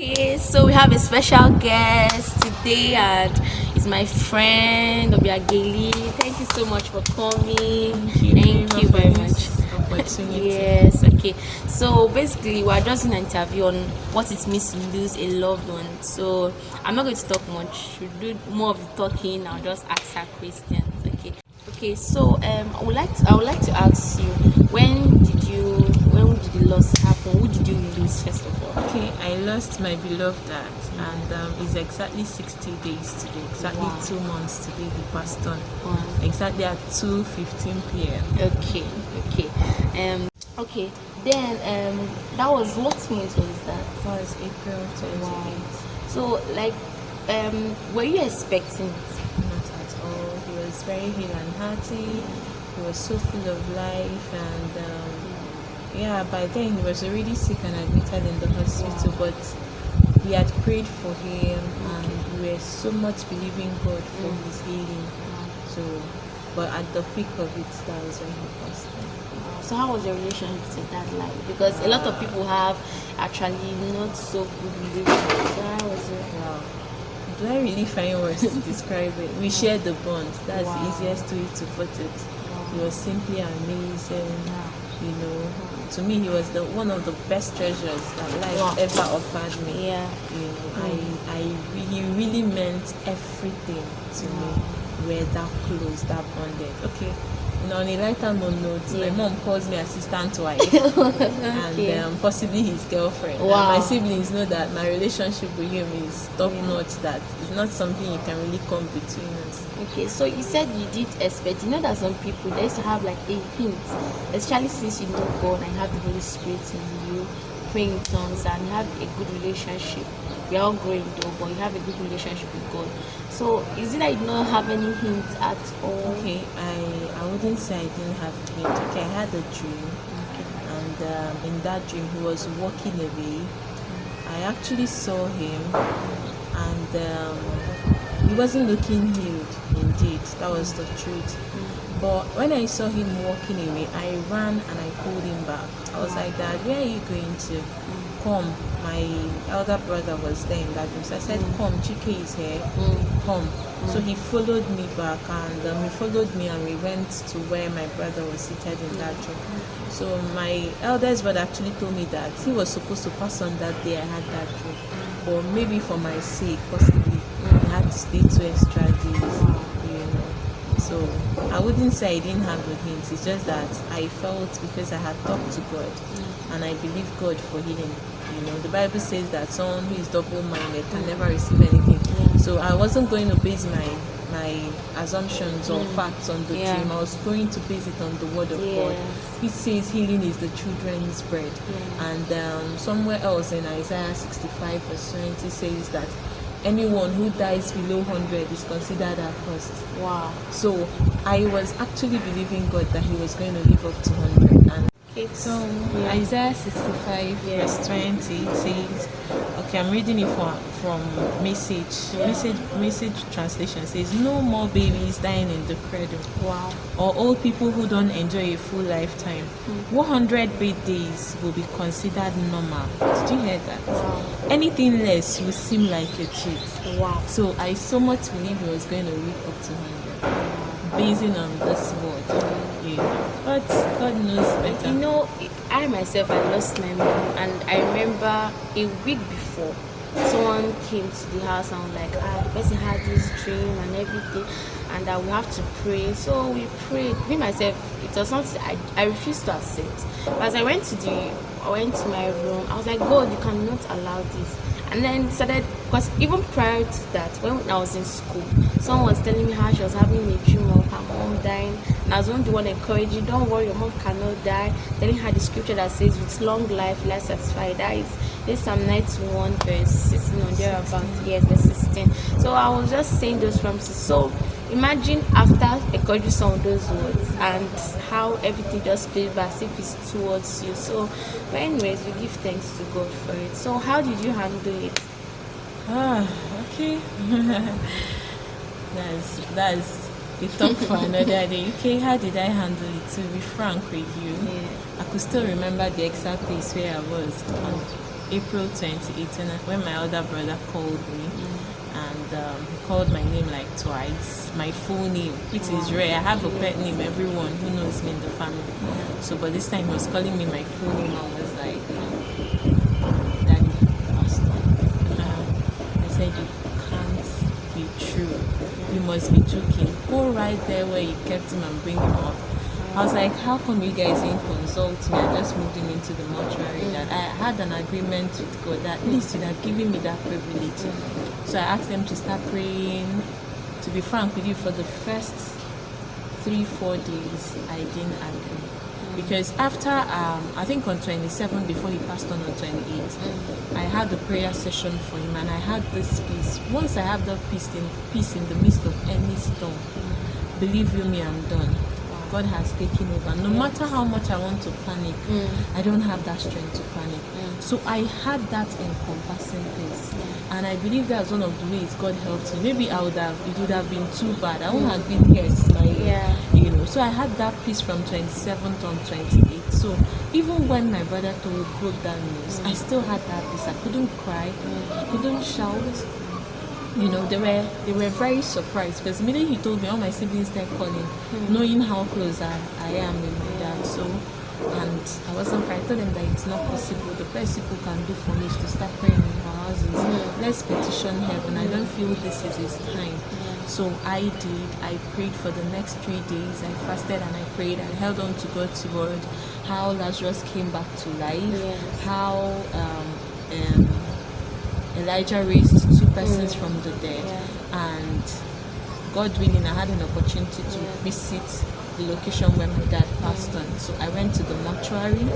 Okay, so we have a special guest today, and it's my friend Obiageli. Thank you so much for coming. Thank you Very for much. this opportunity. Yes, okay. So basically, we're just in an interview on what it means to lose a loved one. So I'm not going to talk much. We'll do more of the talking. I'll just ask her questions. Okay. Okay. So I would like to ask you, when did the loss happen? Who did you lose first of all? Okay, I lost my beloved dad, and it's exactly 60 days today, exactly Wow. 2 months today he passed on, Wow. exactly at 2:15 p.m. Okay, okay. Okay. Then that was what month was that? That was April 28th. Wow. So like were you expecting it? Not at all. He was very hale and hearty. He was so full of life, and yeah, by then he was already sick and admitted in the hospital. But we had prayed for him, and we were so much believing God for his healing. So, but at the peak of it, that was when he passed on. So how was your relationship with that like? Because a lot of people have actually not so good relationship. So how was it? Wow. Do I really find words to describe it? We shared the bond. That's the Wow. easiest way to put it. He was simply amazing. You know, to me, he was one of the best treasures that life Wow. ever offered me. Yeah. You know, he really meant everything to me. We were that close, that bonded. Okay. You know, on a lighter note, my mom calls me assistant wife and possibly his girlfriend. Wow. And my siblings know that my relationship with him is top notch. That it's not something you can really come between us. Okay, so you said you did expect. You know that some people they used to have like a hint, especially since you know God and you have the Holy Spirit in you, praying in tongues, and you have a good relationship. We are all growing though, but you have a good relationship with God. So is it that you do not have any hint at all? Okay, I wouldn't say I didn't have a hint. Okay, I had a dream, and in that dream he was walking away. I actually saw him, and he wasn't looking healed. Indeed, that was the truth. But when I saw him walking away, I ran and I pulled him back. I was like, Dad, where are you going to? Come. My elder brother was there in that room. So I said, come, Chike is here. Come. So he followed me back, and he followed me, and we went to where my brother was seated in that room. So my eldest brother actually told me that he was supposed to pass on that day I had that dream. But maybe for my sake, possibly, I had to stay 2 extra days, you know. So I wouldn't say I didn't have the hints. It's just that I felt, because I had talked to God and I believe God for healing. You know, the Bible says that someone who is double-minded can never receive anything. So I wasn't going to base my assumptions or facts on the dream. I was going to base it on the word of God. It says healing is the children's bread. And somewhere else in Isaiah 65 verse 20 says that anyone who dies below 100 is considered accursed. Wow. So I was actually believing God that he was going to live up to 100. And so Isaiah 65 verse 20 says, okay, I'm reading it from message translation. Says, no more babies dying in the cradle. Wow. Or old people who don't enjoy a full lifetime. 100 birthdays will be considered normal. Did you hear that? Wow. Anything less will seem like a cheat. Wow. So I so much believe he was going to live up to 100, basing on this word. But God knows better. You know, I myself, I lost my mom, and I remember a week before, someone came to the house and was like, the person had this dream and everything, and that we have to pray. So we prayed. Me myself, it was something I refused to accept. But as I went to my room, I was like, God, you cannot allow this. And then started, because even prior to that, when I was in school, someone was telling me how she was having a dream of her mom dying, and I was the one encouraging, don't worry, your mom cannot die, telling her the scripture that says, with long life, life satisfied. That is this Psalm 91 verse 16 or thereabout, yes, verse 16. So I was just saying those promises. So imagine after encouraging some of those words and how everything just plays back as if it's towards you. So, but anyways, we give thanks to God for it. So how did you handle it? Okay. that's a talk for another day. Okay, how did I handle it? To be frank with you, I could still remember the exact place where I was. April 2018 when my older brother called me, and he called my name like twice, my full name, which is rare. I have a pet name, everyone who knows me in the family. So, but this time he was calling me my full name. I was like, Daddy, Pastor. I said, you can't be true. You must be joking. Go right there where you kept him and bring him up. I was like, how come you guys didn't consult me? I just moved him into the mortuary. That I had an agreement with God that at least you'd have given me that privilege. So I asked them to start praying. To be frank with you, for the first 3-4 days, I didn't agree. Because after, I think on 27, before he passed on 28, I had a prayer session for him, and I had this peace. Once I have that peace in the midst of any storm, believe you me, I'm done. God has taken over. No matter how much I want to panic, I don't have that strength to panic. So I had that encompassing peace. And I believe that's one of the ways God helped me. Maybe it would have been too bad. I wouldn't have been here smiling. So I had that peace from 27th on 28th. So even when my brother broke that news, I still had that peace. I couldn't cry, I couldn't shout. They were very surprised, because immediately he told me, all my siblings started calling, knowing how close I am with my dad. So, and I wasn't crying. I told them that it's not possible. The best people can do for me is to start praying in our houses. Let's petition heaven. I don't feel this is his time. So I did. I prayed for the next 3 days. I fasted and I prayed. I held on to God's word. How Lazarus came back to life. How Elijah raised 2 persons from the dead, and God willing, I had an opportunity to visit the location where my dad passed on. So I went to the mortuary.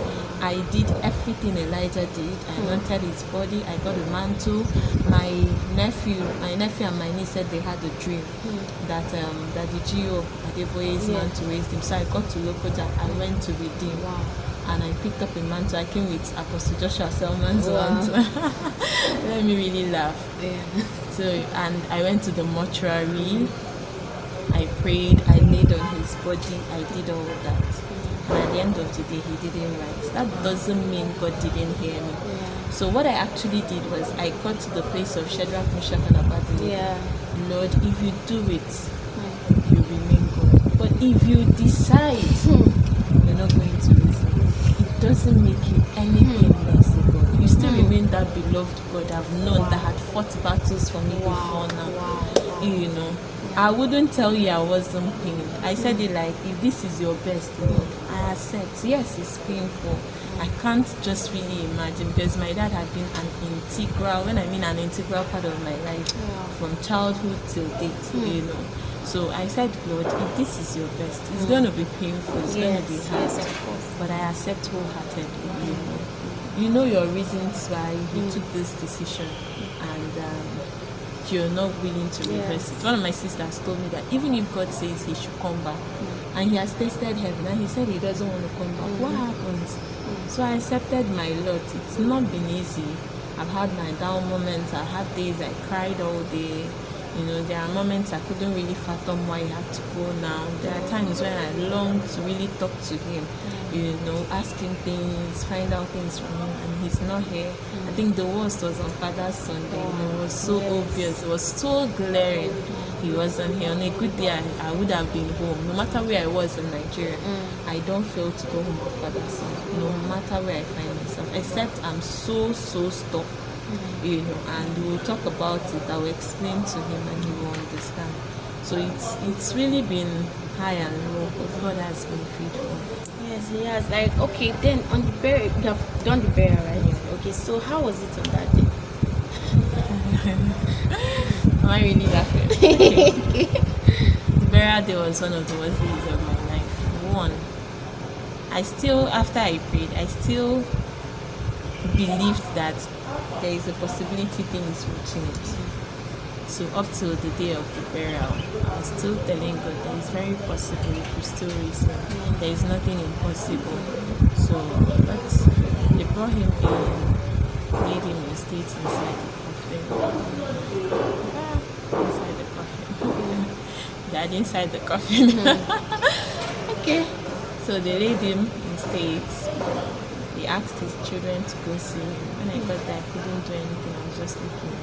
I did everything Elijah did. I anointed his body. I got a mantle. My nephew and my niece said they had a dream that the Gio Adeboye's mantle raised him. So I got to Lokoja. I went to redeem. And I picked up a mantle. I came with Apostle Joshua Selman's mantle. Let me really laugh. So, and I went to the mortuary. I prayed. I laid on his body. I did all of that. And at the end of the day, he didn't rise. That doesn't mean God didn't hear me. So what I actually did was I got to the place of Shadrach, Meshach, and Abednego. Lord, if you do it, you remain God. But if you decide you're not going to listen, it doesn't make you anything less than God. You still remain that beloved God I've known that had fought battles for me before now. I wouldn't tell you I wasn't pained. I said it like, if this is your best, Lord, I accept. Yes, it's painful. I can't just really imagine, because my dad had been an integral part of my life from childhood till date, So I said, Lord, if this is your best, it's going to be painful, it's going to be hard. Yes, of course. But I accept wholeheartedly. You know your reasons why you took this decision, and you're not willing to reverse it. One of my sisters told me that even if God says he should come back, and he has tasted heaven, and he said he doesn't want to come back, what happens? So I accepted my lot. It's not been easy. I've had my down moments. I've had days I cried all day. There are moments I couldn't really fathom why he had to go now. There are times when I long to really talk to him, ask him things, find out things from him, and he's not here. I think the worst was on Father's Sunday. It was so obvious. It was so glaring. He wasn't here. On a good day, I would have been home. No matter where I was in Nigeria, I don't fail to go home on Father's Sunday, no matter where I find myself, except I'm so stuck. And we'll talk about it. I will explain to him and he will understand. So it's really been high and low, but God has been faithful. Yes, he has. Like, okay, then on the burial, you have done the burial, right? Yeah. Okay, so how was it on that day? Am I really laughing? Okay. The burial day was one of the worst days of my life. After I prayed, I still believed that there is a possibility things will change. So up till the day of the burial, I was still telling God that it's very possible it will still raise him. There is nothing impossible. So, but they brought him in, laid him in state inside the coffin. Inside the coffin. Dad inside the coffin. Okay. So they laid him in state. he asked his children to go see him. When I got there, I couldn't do anything. I was just looking.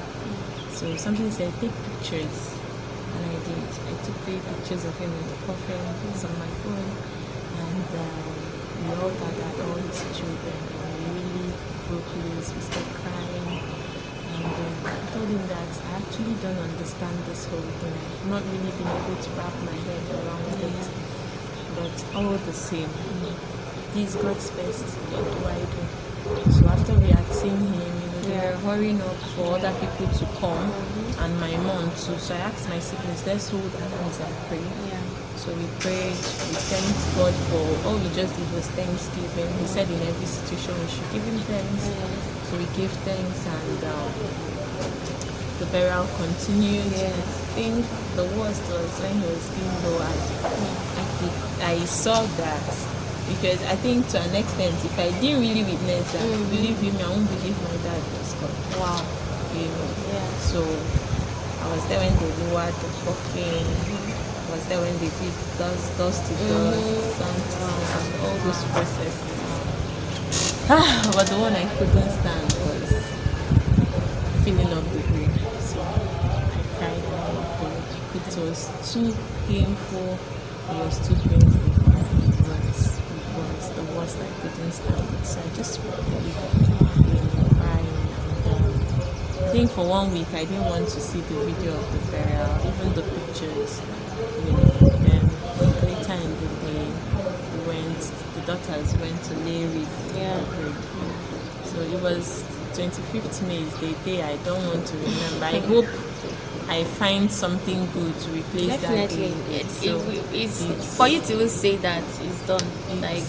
So something said, take pictures. And I did. I took 3 pictures of him in the coffin. It's on my phone. And we all gathered, all his children. And we really broke loose. We started crying. And I told him that I actually don't understand this whole thing. I've not really been able to wrap my head around it. But all the same, this is God's best. What do I do? So after we had seen him, they were hurrying up for other people to come, and my mom too. So I asked my siblings, let's hold hands and pray. So we prayed, we thanked God for all we just did was thanksgiving. He said in every situation we should give him thanks. So we gave thanks, and the burial continued. I think the worst was when he was being lowered. I saw that, because I think to an extent, if I didn't really witness that, believe him, I won't believe my dad was gone. Wow. So I was there when they lowered the coffin. I was there when they did dust to dust, something, and all those processes. But the one I couldn't stand was filling up the grave. So I cried all of the. It was too painful. It was too painful for me. It was the worst. I couldn't stand it. So I just really crying. And, I think for 1 week I didn't want to see the video of the burial, even the pictures. Then later in the day, the daughters went to lay wreath. So it was 25th May is the day I don't want to remember. I hope I find something good to replace Definitely. that day. It's for you to even say that it's done. Like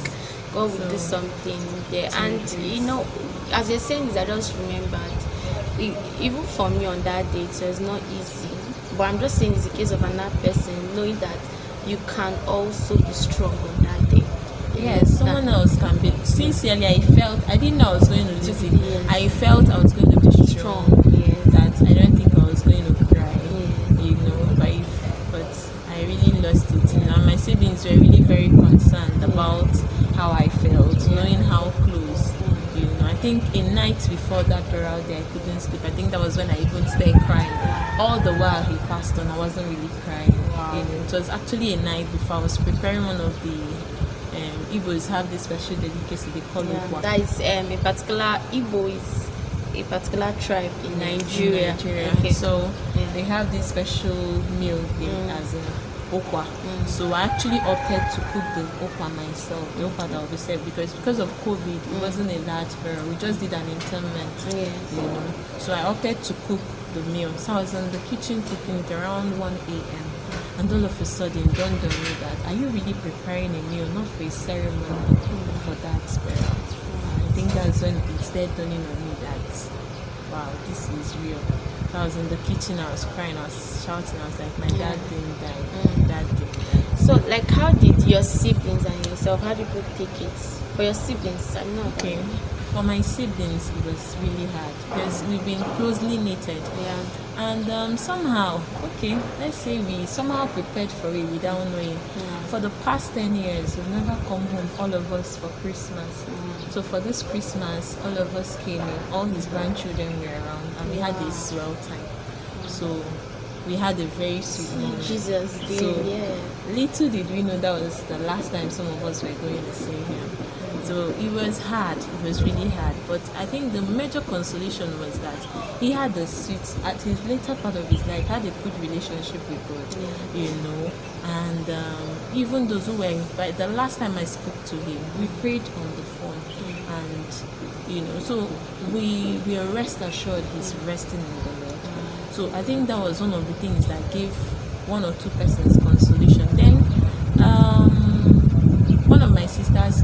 God will do something there. And as you're saying this, I just remembered, even for me on that day, it was not easy. But I'm just saying it's the case of another person, knowing that you can also be strong on that day. Yes, someone else can be. Sincerely, I didn't know I was going to lose it. Yes. I felt I was going to be strong. Yes. That I don't think I was going to cry. But I really lost it. And my siblings were really very concerned about how I felt, knowing how close. I think a night before that burial day, I couldn't sleep. I think that was when I even started crying. All the while he passed on, I wasn't really crying. It was actually a night before I was preparing one of the Igbos have this special delicacy they call Okwa. That is a particular Igbo is a particular tribe in Nigeria. Okay. So they have this special meal as Okwa. So I actually opted to cook the Okwa myself, the Okwa that will be served, because of COVID, it wasn't a large burial. We just did an interment. So I opted to cook the meal. So I was in the kitchen cooking it around 1 a.m. And all of a sudden, it dawned on me that, are you really preparing a meal, not for a ceremony, for that burial? I think that's when it started dawning on me that, wow, this is real. So I was in the kitchen, I was crying, I was shouting, I was like, my dad didn't die, dad didn't die. So, like, how did your siblings and yourself, how did people take it? For your siblings, I'm not okay. For my siblings, it was really hard because we've been closely knitted. And somehow, let's say we somehow prepared for it without knowing. For the past 10 years, we've never come home, all of us, for Christmas. So for this Christmas, all of us came in, all his grandchildren were around, and we had a swell time. So we had a very sweet moment. Jesus did, so little did we know that was the last time some of us were going to see him. So it was hard, it was really hard. But I think the major consolation was that he had a sweet, at his later part of his life, had a good relationship with God, And even those who were, by the last time I spoke to him, we prayed on the phone. And, so we are rest assured he's resting in the Lord. So I think that was one of the things that gave one or two persons consolation. Then, one of my sisters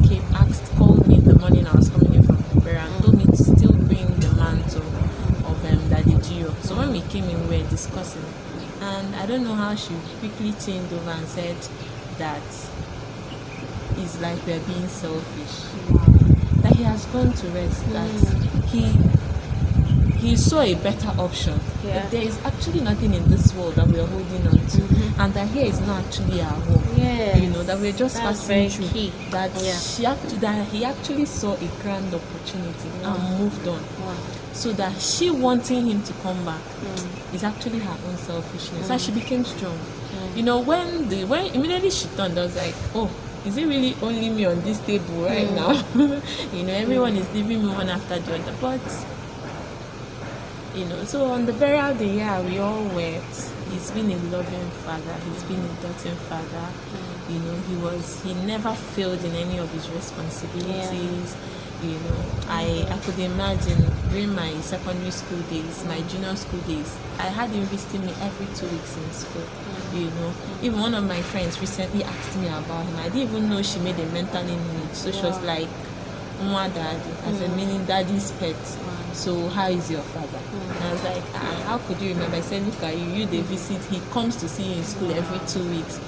called me the morning I was coming in from the prayer and told me to still bring the mantle of Daddy Gio. So when we came in, we were discussing, and I don't know how she quickly changed over and said that it's like we're being selfish. That he has gone to rest. That he saw a better option. Yeah. That there is actually nothing in this world that we are holding on to, and that here is not actually our home. Yes. You know, that we're just That's passing very through. key. That Yeah. that he actually saw a grand opportunity and moved on. Wow. So that she wanting him to come back is actually her own selfishness, and she became strong. You know, when immediately she turned, I was like, oh, is it really only me on this table right now? You know, everyone is leaving me one after the other. But you know, so on the burial day, yeah, we all wept. He's been a loving father. He's been a doting father. You know, he never failed in any of his responsibilities. You know, I could imagine during my secondary school days, my junior school days, I had him visiting me every 2 weeks in school. You know, even one of my friends recently asked me about him. I didn't even know she made a mental image. So she was like, Mwa daddy, as a meaning daddy's pet. So how is your father? And I was like, how could you remember? I said, look at you, they visit, he comes to see you in school every 2 weeks.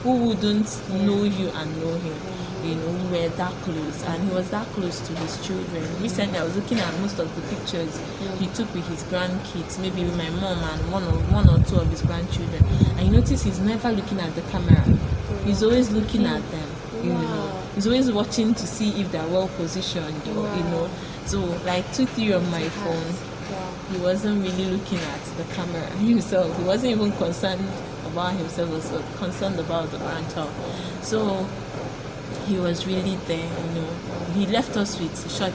Who wouldn't know you and know him? You know, we were that close, and he was that close to his children. Recently, I was looking at most of the pictures he took with his grandkids, maybe with my mom and one or two of his grandchildren. And you notice he's never looking at the camera. He's always looking at them. You know, he's always watching to see if they're well positioned. Or, you know, so like 2-3 on my phone, he wasn't really looking at the camera himself. He wasn't even concerned about himself. He was concerned about the grandchild. So he was really there, you know. He left us with short,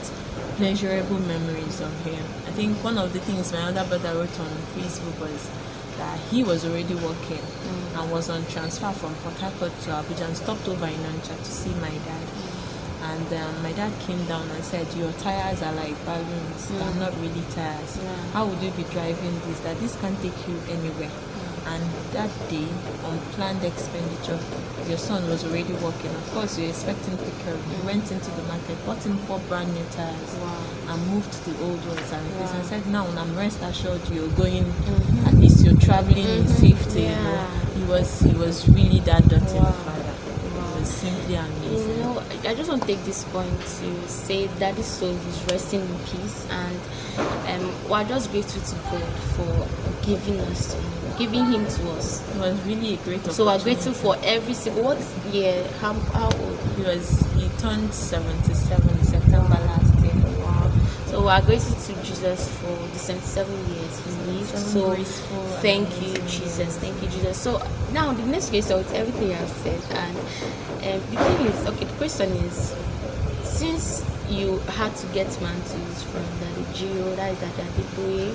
pleasurable memories of him. I think one of the things my other brother wrote on Facebook was that he was already working and was on transfer from Port Harcourt to Abuja and stopped over in Onitsha to see my dad. And my dad came down and said, your tires are like balloons, they're not really tires. How would you be driving this? That this can't take you anywhere. And that day, unplanned expenditure, your son was already working. Of course, you expect him to take care of him. He went into the market, bought him 4 brand new tires, and moved the old ones and replaced. And said, now, I'm rest assured you're going, at least you're traveling in safety. You know? He was really that doting father. It was simply amazing. You know, I just want to take this point to say that this soul is resting in peace, and we're just grateful to God for giving him to us. It was really a great opportunity. So we're grateful for every single. What year? How old? He turned 77 September last year. Wow. So we're grateful to Jesus for the 77 years he lived. So thank you, Jesus. Thank you, Jesus. So now the next question is everything I've said, and the thing is, okay, the question is, since you had to get mantles from Daddy Gio, that is Daddy Boy,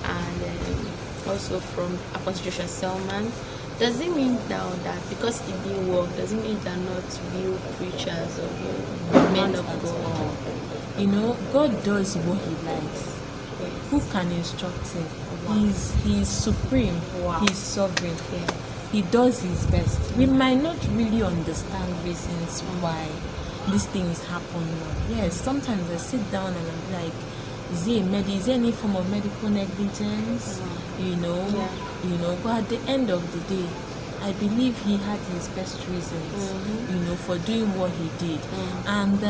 and also from Apostle Joshua Selman, does it mean now that because it didn't work, does it mean they're not real preachers or real men of God? You know, God does what he likes. Yes. Who can instruct him? He's supreme. He's sovereign. Yeah. He does his best. We might not really understand reasons why these things happen. Yes, sometimes I sit down and I'm like, is there any form of medical negligence? You know, but at the end of the day, I believe he had his best reasons, you know, for doing what he did. And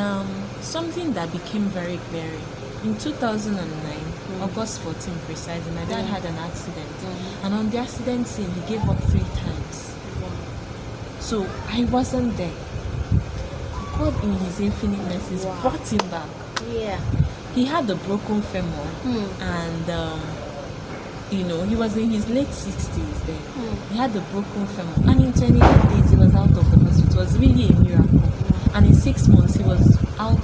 something that became very glaring in 2009, August 14 precisely, my dad had an accident, and on the accident scene, he gave up 3 times. So I wasn't there. God, in His infinite mercy, brought him back. Yeah. He had a broken femur, and you know, he was in his late 60s then. He had a broken femur, and in 28 days he was out of the hospital. It was really a miracle. And in 6 months he was out,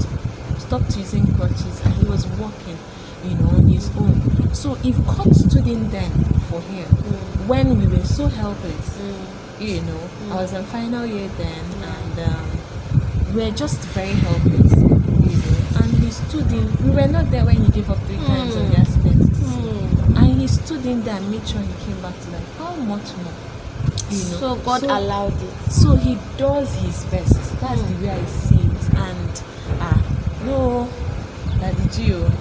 stopped using crutches, and he was walking, you know, on his own. So if God stood in then for him, when we were so helpless, you know, I was in final year then, and we were just very helpless, you know, and he stood in. We were not there when he gave up 3 times on the accident. And he stood in there and made sure he came back to life. How much more? You know? So God allowed it. So he does his best. That's the way I see it. And no, Daddy Gio,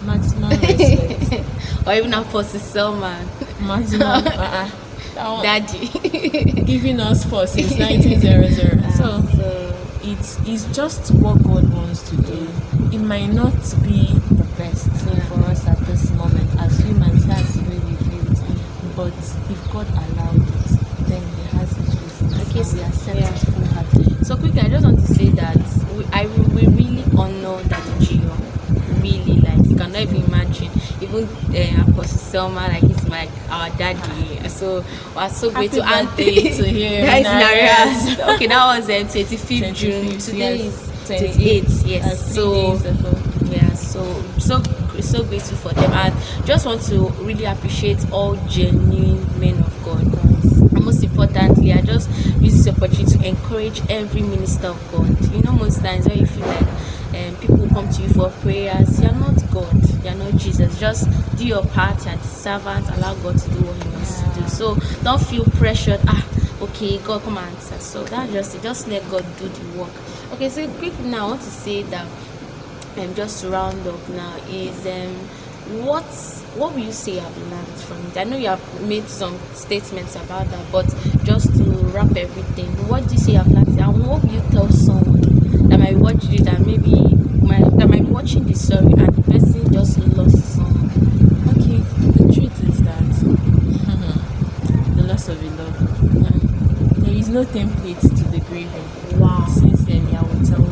maximum respect. Or even Apostle Selman. Maximum, Daddy. giving us for since 1900. So it's just what God wants to do. It might not be the best for us at this moment. But if God allowed it, then He has His reasons. Okay, And so, we accept yeah. it full-heartedly. So quickly, I just want to say that we really honor Daddy Gio. Really, like you cannot even imagine. Even Apostle Selma, like he's like our daddy. So we're so Happy grateful. And birthday to him. that is in Narias. arrears. Okay, that was 25th June. 25th, Today yes, is 28th. 28th. Yes. 3 So days ago. yeah, so grateful for them, and just want to really appreciate all genuine men of God. And most importantly, I just use this opportunity to encourage every minister of God. You know, most times when you feel like people will come to you for prayers, you're not God, you're not Jesus. Just do your part, you're the servant, allow God to do what He wants to do. So don't feel pressured. Okay, God, come and answer. So that's just it. Just let God do the work. Okay, so quickly now, I want to say that just to round up now is what will you say I've learned from it? I know you have made some statements about that, but just to wrap everything, what do you say I've learned, and what will you tell someone that might be watching it and that might be watching this story and the person just lost someone? Okay, the truth is that the loss of a loved one, there is no template to the grieving. Wow. Sincerely, I will tell you.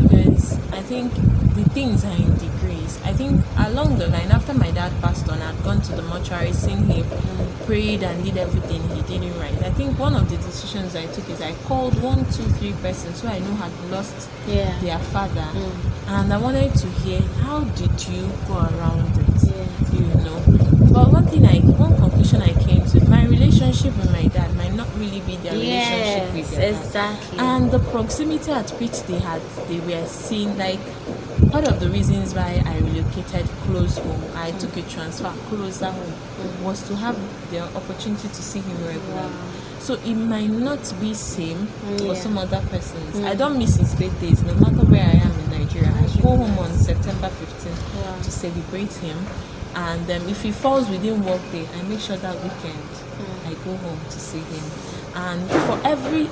Because I think the things are in degrees. I think along the line, after my dad passed on, I'd gone to the mortuary, seen him, prayed and did everything he didn't right. I think one of the decisions I took is I called 1, 2, 3 persons who I know had lost their father, and I wanted to hear, how did you go around it? But one conclusion I came to, my relationship with my dad might not really be their relationship with their dad. Exactly. And the proximity at which they were seen, like part of the reasons why I relocated close home, I took a transfer closer home, was to have the opportunity to see him regularly. So it might not be same for some other persons. I don't miss his birthdays, no matter where I am in Nigeria. I go home on September 15th to celebrate him. And if he falls within work day, I make sure that weekend I go home to see him. And for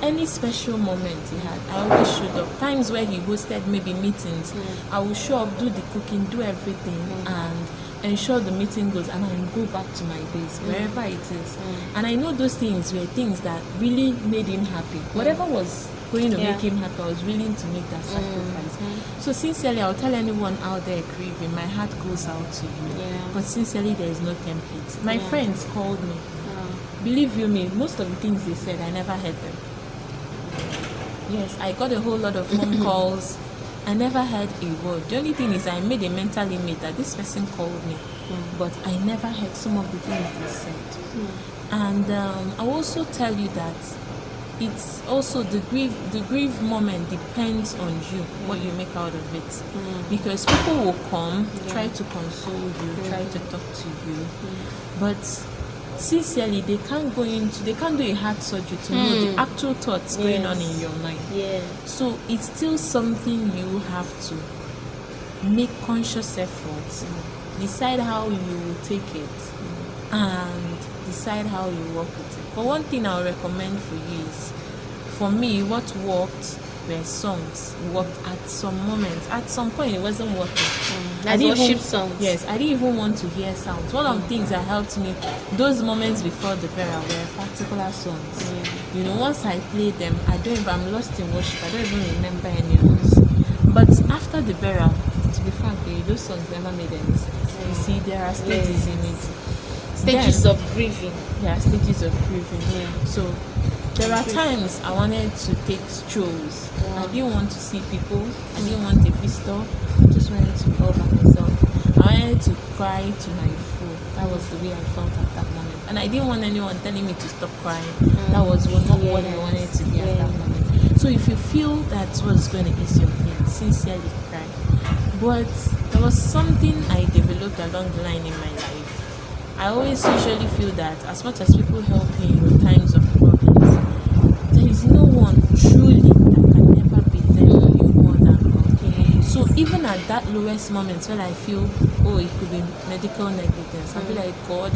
any special moment he had, I always showed up. Times where he hosted maybe meetings, I will show up, do the cooking, do everything, and ensure the meeting goes, and I go back to my days, wherever it is. And I know those things were things that really made him happy. Whatever was going to make him happy, I was willing to make that sacrifice. So sincerely, I'll tell anyone out there grieving, my heart goes out to you. But sincerely, there is no template. My friends called me. Believe you me, most of the things they said, I never heard them. Yes, I got a whole lot of phone calls. I never heard a word. The only thing is I made a mental image that this person called me, but I never heard some of the things they said. And I'll also tell you that it's also the grief moment depends on you, what you make out of it. Because people will come, try to console you, try to talk to you, but sincerely they can't do a heart surgery to know the actual thoughts going on in your mind. So it's still something you have to make conscious efforts, decide how you will take it, and decide how you work with it. But one thing I'll recommend for you is, for me, what worked were songs. Worked at some moments. At some point, it wasn't working. That's worship songs. Yes, I didn't even want to hear sounds. One of the things that helped me, those moments before the burial, were particular songs. Once I played them, I'm lost in worship. I don't even remember any of those. But after the burial, to be frank, those songs never made any sense. You see, there are stages in it. Stages of grieving. There are stages of grieving. So there are times I wanted to take strolls. I didn't want to see people. I didn't want a visitor. I just wanted to be all by myself. I wanted to cry to my food. That was the way I felt at that moment. And I didn't want anyone telling me to stop crying. That was not what I wanted to be at that moment. So if you feel that's what's going to ease your pain, sincerely cry. But there was something I developed along the line in my life. I always usually feel that as much as people help you in times of problems, there is no one truly that can ever be there for you more than God. So even at that lowest moment when I feel, it could be medical negligence, I'll be like, God,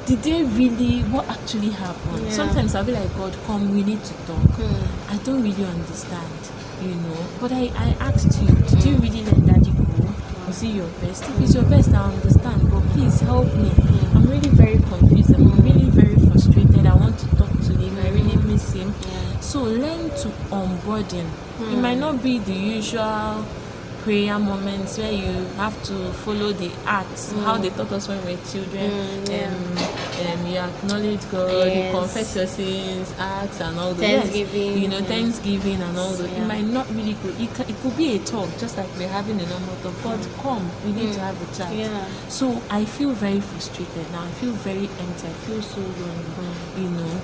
did they really, what actually happened? Sometimes I'll be like, God, come, we need to talk. I don't really understand, But I asked you, did you really let Daddy go? Is it your best? If it's your best, I understand, but please help me. I'm really very confused. I'm really very frustrated. I want to talk to him. I really miss him. Yeah. So learn to onboard him. It might not be the usual prayer moments where you have to follow the acts, how they taught us when we were children. You acknowledge God, Yes. you confess your sins, acts and all those. Thanksgiving. You know, Thanksgiving and all those. Yeah. It might not really go. It could be a talk, just like we're having a normal talk. God, come, we need to have a chat. Yeah. So I feel very frustrated now. I feel very empty. I feel so lonely. You know,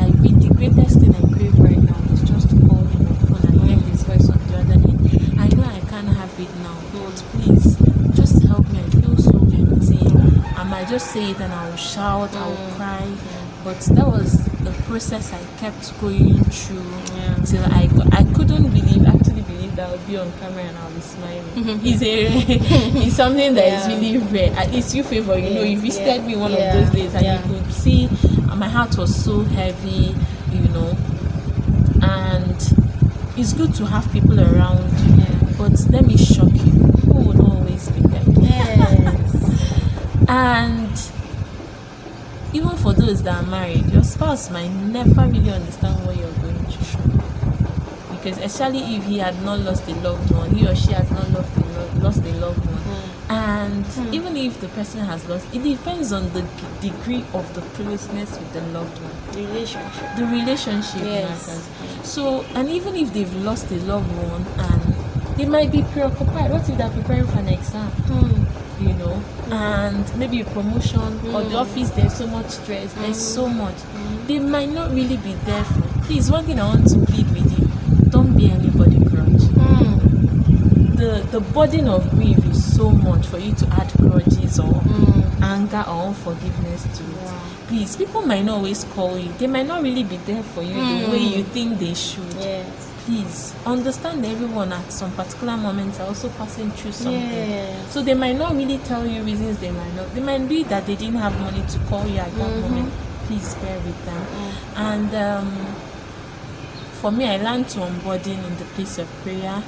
I read the greatest thing I crave right now is just to call him on phone and hear his voice on the other end. I know I can't have it now, but please just help me. I feel so empty. I might just say it and I will shout, I will cry. But that was the process I kept going through till I couldn't actually believe that I would be on camera and I'll be smiling. It's something that is really rare. At least you favor, you know, you visited me one of those days and you could see my heart was so heavy, you know. And it's good to have people around you. But let me shock you, people will not always be there. Yes. And even for those that are married, your spouse might never really understand what you're going through. Because especially if he had not lost a loved one, he or she has not lost a loved one. And even if the person has lost, it depends on the degree of the closeness with the loved one. The relationship. Yes. Yes. So, and even if they've lost a loved one and they might be preoccupied, what if they're preparing for an exam? You know, and maybe a promotion or the office, there's so much stress, there's so much. They might not really be there for. Please, one thing I want to plead with you, don't be anybody grudge. The burden of grief is so much for you to add grudges or anger or unforgiveness to it. Please, people might not always call you. They might not really be there for you the way you think they should. Yes. Please understand everyone at some particular moments are also passing through something. Yes. So they might not really tell you reasons they might not. They might be that they didn't have money to call you at that moment. Please bear with them. And for me, I learned to onboarding in the place of prayer.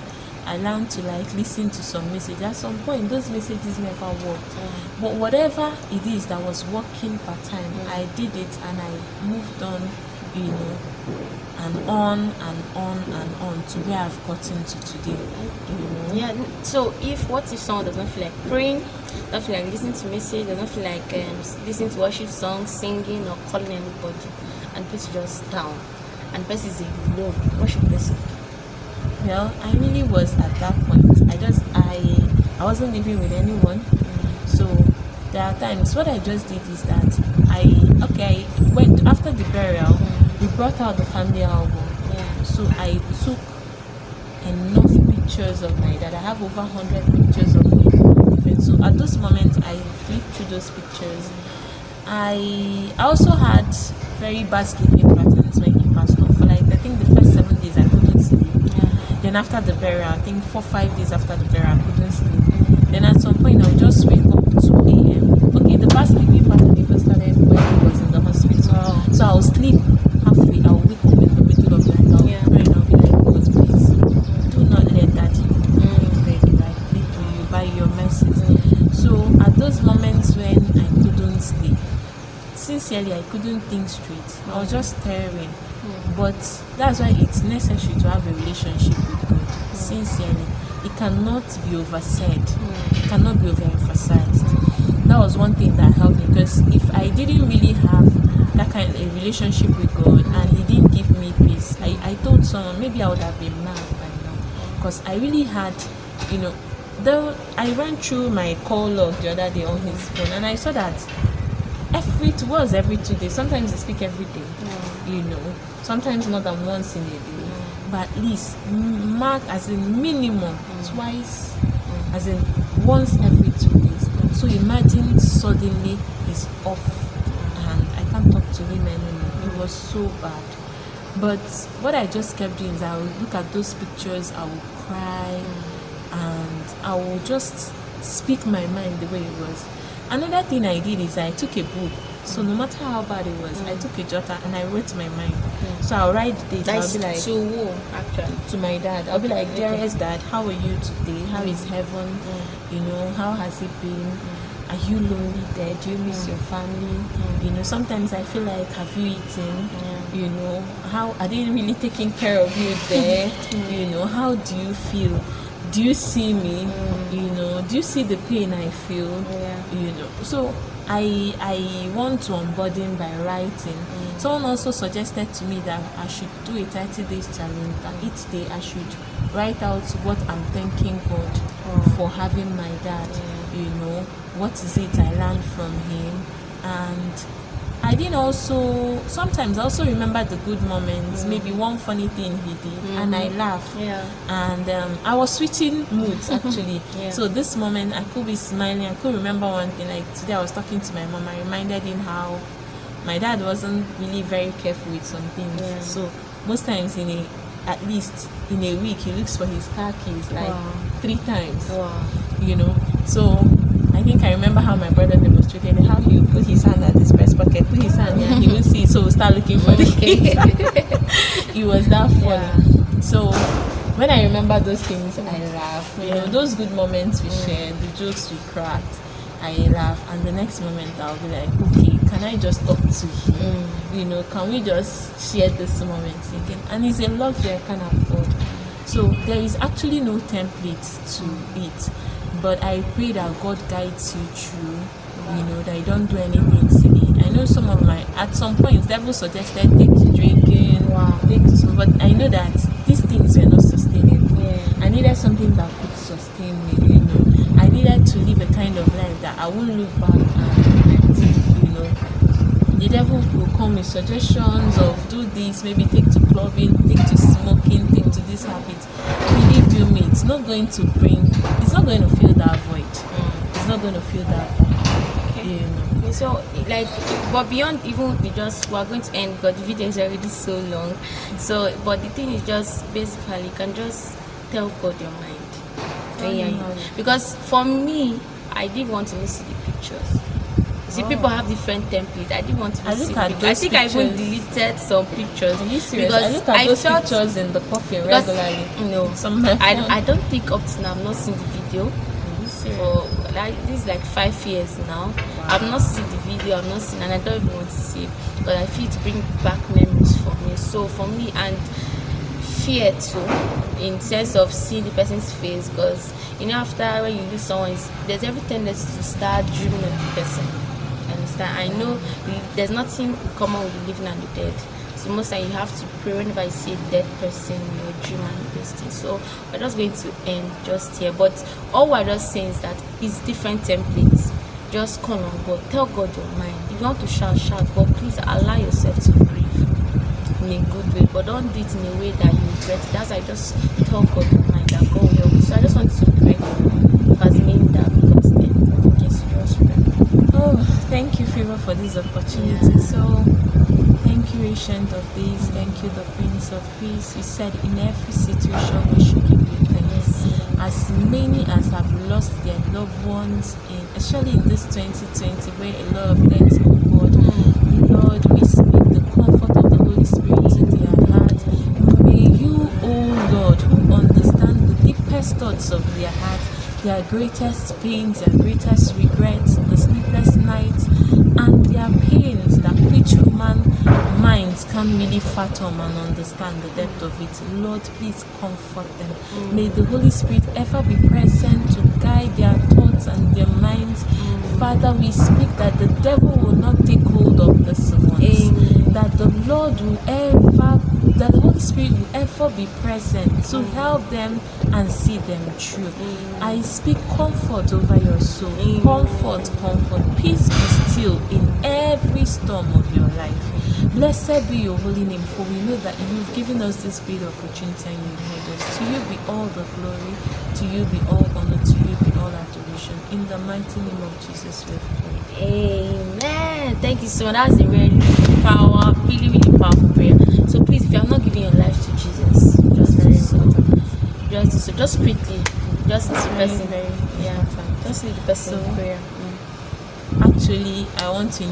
I learned to listen to some messages. At some point, those messages never worked. But whatever it is that was working part time, I did it and I moved on, you know, and on and on and on to where I've gotten to today. You know? Yeah. So what if someone does not feel like praying, doesn't feel like listening to message, doesn't feel like listening to worship songs, singing or calling anybody, and the person just down, and the person is alone, what should the person do? Well, I really was at that point. I wasn't living with anyone. So there are times what I just did is that I went after the burial, we brought out the family album. So I took enough pictures of my dad. I have over 100 pictures of him. So at those moments I flipped through those pictures. I also had very bad sleeping patterns when he passed on. For I think the first 7 days I couldn't sleep. Then after the burial, I think 4-5 days after the burial, I couldn't sleep. Then at some point, I would just wake up 2 a.m. Okay, the past sleeping pattern even started when he was in the hospital. So I would sleep halfway. I would wake up in the middle of the night. I would pray and I'll be like, God, please, do not let that beg. I plead to you by your mercies. So at those moments when I couldn't sleep, sincerely, I couldn't think straight. I was just staring. But that's why it's necessary to have a relationship with God. Sincerely, it cannot be oversaid. It cannot be overemphasized. That was one thing that helped me, because if I didn't really have that kind of a relationship with God and He didn't give me peace, I told someone maybe I would have been mad by now, because I really had, you know, I ran through my call log the other day on his phone and I saw that every 2 days. Sometimes they speak every day, you know, sometimes more than once in a day, but at least mark as in minimum twice, as in once every 2 days. So imagine suddenly he's off and I can't talk to him anymore. It was so bad. But what I just kept doing is I would look at those pictures, I would cry, and I would just speak my mind the way it was. Another thing I did is I took a book. So no matter how bad it was, I took a jotter and I wrote my mind. So I'll write the date. I'll be like, to who, actually? To my dad. I'll be like, dearest dad, how are you today? How is heaven? You know, how has it been? are you lonely there? Do you miss your family? You know, sometimes I feel like, have you eaten? You know, how are they really taking care of you there? You know, how do you feel? Do you see me? You know, do you see the pain I feel? You know, so I want to unburden by writing. Someone also suggested to me that I should do a 30 days challenge, that each day I should write out what I'm thanking God for having my dad. You know, what is it I learned from him? And I didn't also, sometimes I also remember the good moments, maybe one funny thing he did, and I laugh. And I was switching moods actually. So this moment I could be smiling, I could remember one thing, like today I was talking to my mom, I reminded him how my dad wasn't really very careful with some things. So most times at least in a week he looks for his car keys like 3 times. You know, so I think I remember how my brother demonstrated how he would put his hand at his breast pocket, put his hand here, he would see it, so we'll start looking for the keys. It was that funny. So when I remember those things, I laugh. You know, those good moments we shared, the jokes we cracked, I laugh. And the next moment I'll be like, okay, can I just talk to him? You know, can we just share this moment again? And it's a luxury I can't afford. So there is actually no template to it. But I pray that God guides you through, you know, that you don't do anything silly. I know at some point, devil suggested take to drinking, take to some, but I know that these things were not sustainable. I needed something that could sustain me, you know. I needed to live a kind of life that I won't look back and regret, you know. The devil will come with suggestions of do this, maybe take to clubbing, take to smoking, take to this habit. Believe me, it's not going to fill that void. It's not going to fill that void. You know. So like, but beyond even we are going to end, but the video is already so long. So but the thing is just basically you can just tell God your mind. Because for me, I did want to see the pictures. See, people have different templates. I didn't want to see pictures. I think I even deleted some pictures. Are you serious? Because I look at those pictures in the coffee regularly. No, I don't think up to now I've not seen the video. For this is like 5 years now. I've not seen the video. I've not seen, and I don't even want to see it. But I feel to bring back memories for me. So for me, and fear too, in sense of seeing the person's face, because you know after when you lose someone, there's every tendency to start dreaming of the person. Understand? I know there's nothing common with the living and the dead. So most time you have to pray whenever you see a dead person in your dream and those things. So we're just going to end just here. But all we're just saying is that it's different templates. Just call on God. Tell God your mind. If you want to shout, shout. But please allow yourself to grieve in a good way. But don't do it in a way that you regret it. That's why I just tell God your mind that God will help you. So I just want to pray for as many that have lost them. In case you just pray. Oh, thank you, Favor, for this opportunity. So thank you, Ancient of Days. Thank you, the Prince of Peace. You said in every situation we should give you thanks. As many as have lost their loved ones, especially in this 2020 where a lot of deaths occurred, Lord, we speak the comfort of the Holy Spirit to their hearts. May you, oh Lord, who understand the deepest thoughts of their hearts, their greatest pains, their greatest regrets, the sleepless nights, and their pains that which human minds can't really fathom and understand the depth of it. Lord, please comfort them. May the Holy Spirit ever be present to guide their thoughts and their minds. Father, we speak that the devil will not take hold of this ones. That the Lord will that the Holy Spirit will ever be present to help them and see them through. I speak comfort over your soul. Comfort. Peace be still in every storm of your life. Blessed be your holy name, for we know that you've given us this great opportunity and you've made us. To you be all the glory, to you be all honor, to you be all adoration. In the mighty name of Jesus we pray. Amen. Thank you so much. That's a really really powerful prayer. So please, if you have not given your life to Jesus, just do so. Just quickly, just the person. Just lead the person in prayer. Actually, I want to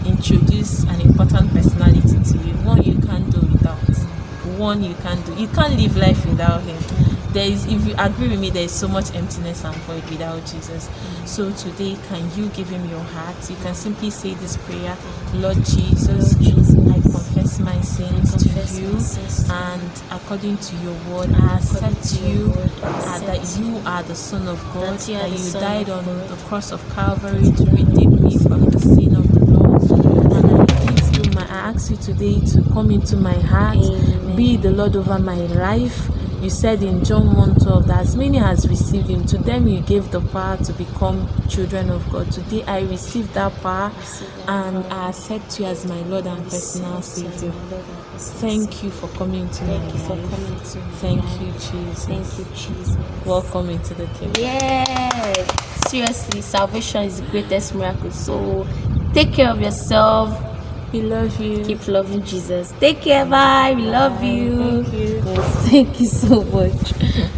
introduce an important personality to you. One you can't do without. One you can't do. You can't live life without him. there is, if you agree with me, there is so much emptiness and void without Jesus. So today, can you give him your heart? You can simply say this prayer: Lord Jesus, I confess my sins to you, and according to your word, I accept you, that you are the Son of God, that you died on the cross of Calvary to redeem me from the sin of the Lord. And I ask you today to come into my heart. Amen. Be the Lord over my life. You said in John 1:12 that as many as received him, to them you gave the power to become children of God. Today I receive that power, and I accept you as my Lord and personal Savior. Thank you for coming into my life. Thank you, Jesus. Thank you, Jesus. Welcome into the kingdom. Yes. Seriously, salvation is the greatest miracle. So take care of yourself. We love you. Keep loving Jesus. Take care. Bye. We love you. Thank you. Yes, thank you so much.